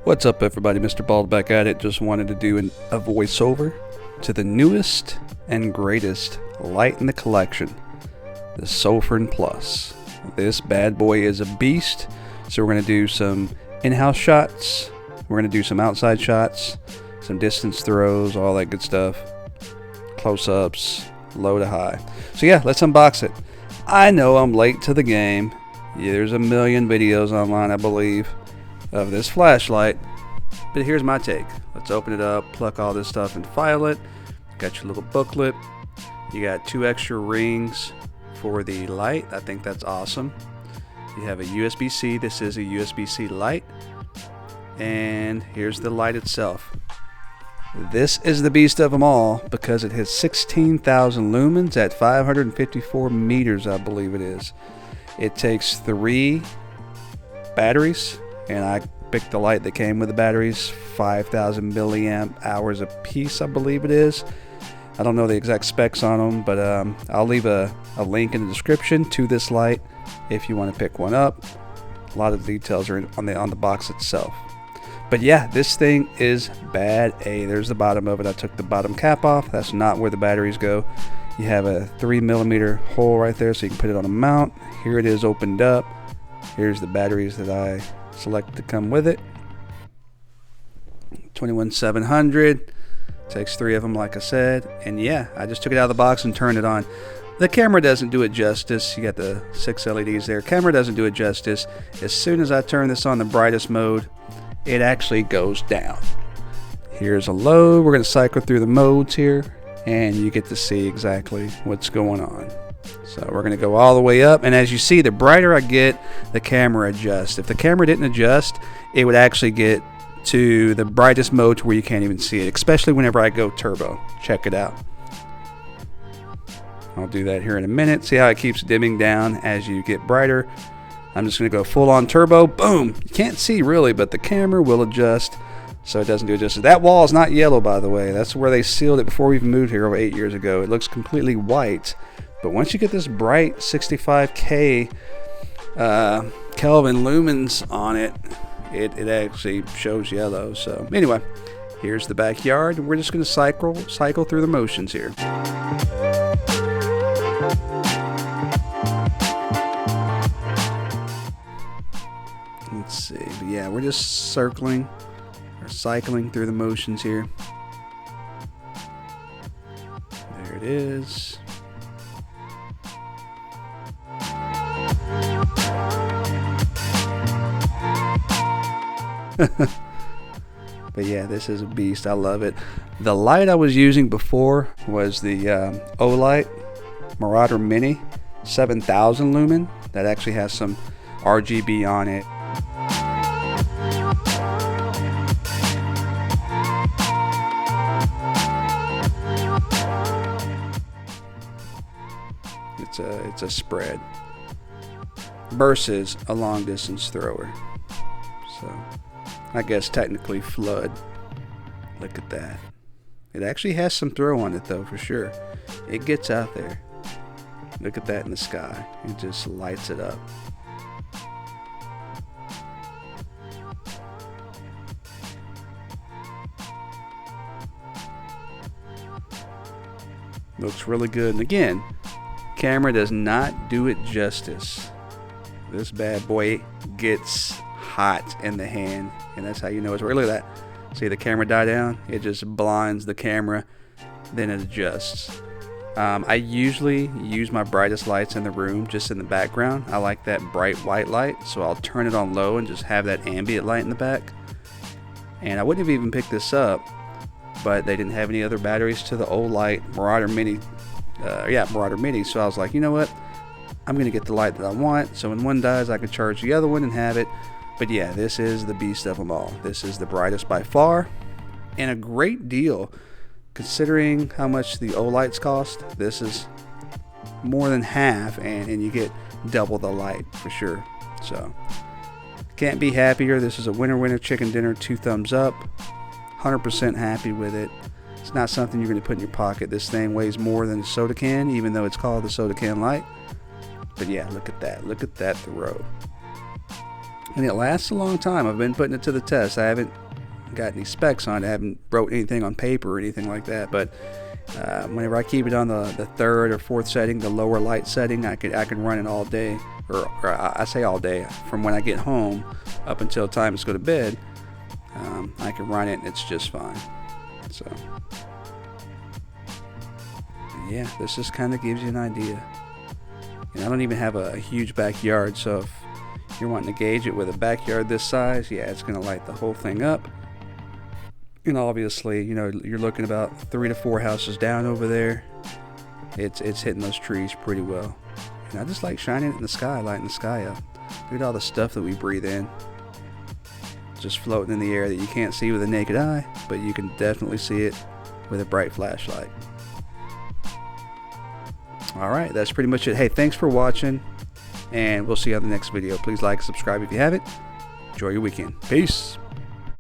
What's up, everybody? Mr. Bald back at it. Just wanted to do a voiceover to the newest and greatest light in the collection, the Sofirn Plus. This bad boy is a beast, so we're going to do some in-house shots, we're going to do some outside shots, some distance throws, all that good stuff, close-ups, low to high. So yeah, let's unbox it. I know I'm late to the game. Yeah, there's a million videos online, I believe, of this flashlight, but here's my take. Let's open it up, pluck all this stuff and file it. Got your little booklet. You got 2 extra rings for the light. I think that's awesome. You have a USB-C. This is a USB-C light, and here's the light itself. This is the beast of them all because it has 16,000 lumens at 554 meters, I believe it is. It takes 3 batteries, and I picked the light that came with the batteries, 5,000 milliamp hours a piece, I believe it is. I don't know the exact specs on them, but I'll leave a link in the description to this light if you want to pick one up. A lot of the details are on the box itself. But yeah, this thing is bad. There's the bottom of it. I took the bottom cap off. That's not where the batteries go. You have a 3mm hole right there, so you can put it on a mount. Here it is opened up. Here's the batteries that I selected to come with it. 21700. Takes 3 of them, like I said. And yeah, I just took it out of the box and turned it on. The camera doesn't do it justice. You got the 6 LEDs there. Camera doesn't do it justice. As soon as I turn this on the brightest mode, it actually goes down. Here's a load. We're going to cycle through the modes here, and you get to see exactly what's going on. So we're going to go all the way up, and as you see, the brighter I get, the camera adjusts. If the camera didn't adjust, it would actually get to the brightest mode to where you can't even see it, especially whenever I go turbo. Check it out. I'll do that here in a minute. See how it keeps dimming down as you get brighter. I'm just going to go full on turbo. Boom! You can't see really, but the camera will adjust so it doesn't do it justice. That wall is not yellow, by the way. That's where they sealed it before we moved here over 8 years ago. It looks completely white. But once you get this bright 65K Kelvin lumens on it, it actually shows yellow. So anyway, here's the backyard. We're just going to cycle through the motions here. Let's see. But yeah, we're just cycling through the motions here. There it is. But yeah, this is a beast. I love it. The light I was using before was the Olight Marauder Mini 7000 lumen. That actually has some RGB on it. It's a spread versus a long distance thrower. So I guess technically flood. Look at that. It actually has some throw on it though, for sure. It gets out there. Look at that in the sky. It just lights it up. Looks really good. And again, camera does not do it justice. This bad boy gets hot in the hand, and that's how you know it's really that. See the camera die down? It just blinds the camera, then it adjusts. I usually use my brightest lights in the room just in the background. I like that bright white light, so I'll turn it on low and just have that ambient light in the back. And I wouldn't have even picked this up, but they didn't have any other batteries to the Olight Marauder Mini. Marauder Mini. So I was like, you know what? I'm going to get the light that I want, so when one dies, I can charge the other one and have it. But yeah, this is the beast of them all. This is the brightest by far, and a great deal considering how much the Olights cost. This is more than half, and you get double the light for sure. So can't be happier. This is a winner chicken dinner. 2 thumbs up. 100% happy with it. It's not something you're going to put in your pocket. This thing weighs more than a soda can, even though it's called the soda can light. But yeah, look at that. Look at that throw. and it lasts a long time. I've been putting it to the test. I haven't got any specs on it. I haven't wrote anything on paper or anything like that, but whenever I keep it on the third or fourth setting, the lower light setting, I can run it all day, or I say all day, from when I get home up until time to go to bed. I can run it and it's just fine. So yeah, this just kind of gives you an idea. And I don't even have a huge backyard, so if you're wanting to gauge it with a backyard this size, yeah, it's going to light the whole thing up. And obviously, you know, you're looking about 3 to 4 houses down over there. It's hitting those trees pretty well. And I just like shining it in the sky, lighting the sky up. Look at all the stuff that we breathe in, just floating in the air that you can't see with the naked eye, but you can definitely see it with a bright flashlight. Alright, that's pretty much it. Hey, thanks for watching, and we'll see you on the next video. Please like and subscribe if you haven't. Enjoy your weekend. Peace.